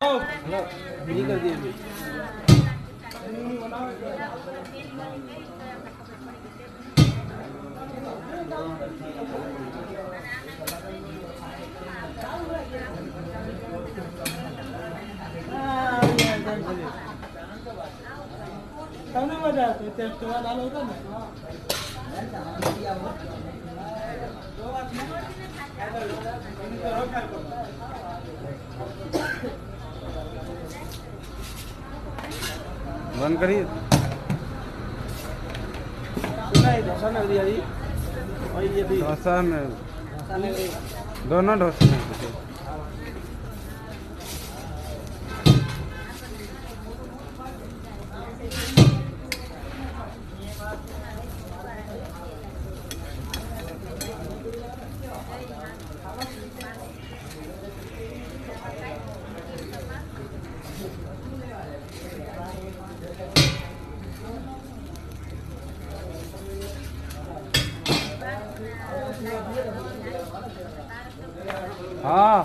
Busy कर दिए अभी। તમને મજા આવતી ટેસ્ટ વાળા આલો હતો ને बंद करिए डोसा में दिया जी और ये भी डोसा में दोनों डोसे में हाँ